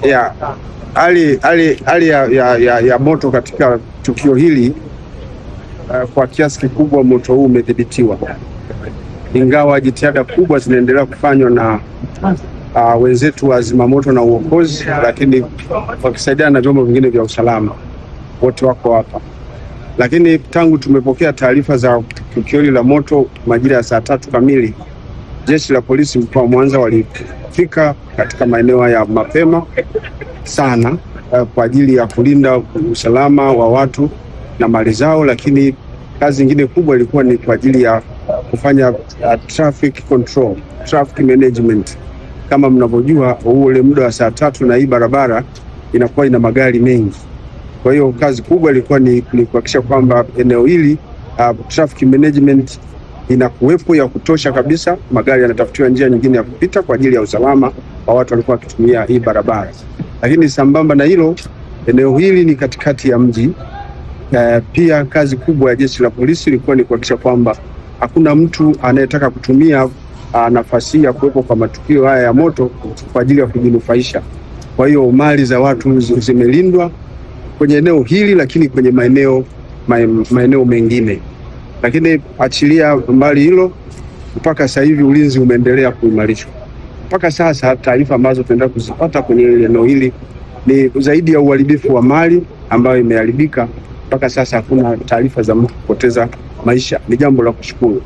ya hali ya moto katika tukio hili, kwa kiasi kikubwa moto huu umedhibitiwa, ingawa jitihada kubwa zinaendelea kufanywa na wenzetu wa zimamoto na uokozi, lakini wakisaidiana na vyombo vingine vya usalama, wote wako hapa. Lakini tangu tumepokea taarifa za tukio hili la moto majira ya saa 3 kamili, jeshi la polisi mkoa wa Mwanza walifika katika maeneo ya mapema sana kwa ajili ya kulinda usalama wa watu na mali zao, lakini kazi nyingine kubwa ilikuwa ni kwa ajili ya kufanya traffic control, traffic management. Kama mnavyojua, ule muda wa saa 3 na hii barabara inakuwa ina magari mengi. Kwa hiyo kazi kubwa ilikuwa ni kuhakikisha kwamba eneo hili traffic management inakuwepo ya kutosha kabisa, magari yanatafutiwa njia nyingine ya kupita kwa ajili ya usalama wa watu walikuwa wakitumia hii barabara. Lakini sambamba na hilo, eneo hili ni katikati ya mji. Pia kazi kubwa ya jeshi la polisi ilikuwa ni kuhakikisha kwamba hakuna mtu anayetaka kutumia nafasi ya kuwepo kwa matukio haya ya moto kwa ajili ya kujinufaisha. Kwa hiyo mali za watu zimelindwa kwenye eneo hili, lakini kwenye maeneo mengine. Lakini achilia mbali hilo, mpaka sasa hivi ulinzi umeendelea kuimarishwa. Mpaka sasa taarifa ambazo tunaendelea kuzipata kwenye eneo hili ni zaidi ya uharibifu wa mali ambayo imeharibika. Mpaka sasa hakuna taarifa za mtu kupoteza maisha, ni jambo la kushukuru.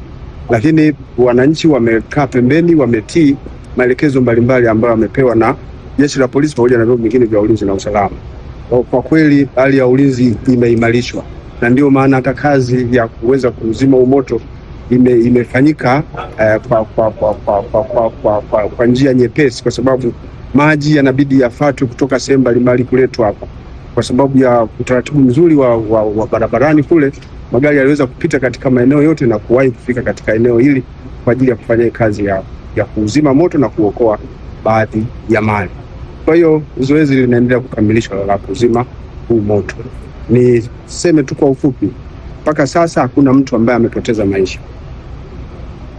Lakini wananchi wamekaa pembeni, wametii maelekezo mbalimbali ambayo wamepewa na jeshi la polisi pamoja na vyombo vingine vya ulinzi na usalama. Kwa kweli hali ya ulinzi imeimarishwa, na ndio maana hata kazi ya kuweza kuzima moto imefanyika kwa njia nyepesi, kwa sababu maji yanabidi yafuatwe kutoka sehemu mbalimbali kuletwa hapa. Kwa sababu ya utaratibu mzuri wa barabarani kule, magari yaliweza kupita katika maeneo yote na kuwahi kufika katika eneo hili kwa ajili ya kufanya kazi ya kuzima moto na kuokoa baadhi ya mali. Kwa hiyo zoezi linaendelea kukamilishwa la kuzima huu moto. Niseme tu kwa ufupi, mpaka sasa hakuna mtu ambaye amepoteza maisha,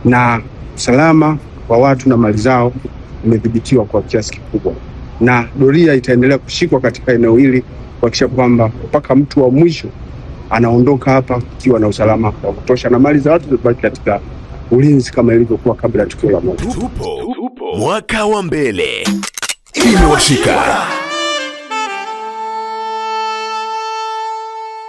na usalama wa watu na mali zao umedhibitiwa kwa kiasi kikubwa, na doria itaendelea kushikwa katika eneo hili kuhakikisha kwamba mpaka mtu wa mwisho anaondoka hapa ikiwa na usalama wa kutosha na mali za watu zibaki katika ulinzi kama ilivyokuwa kabla ya tukio la moto. Tupo mwaka wa mbele, imewashika.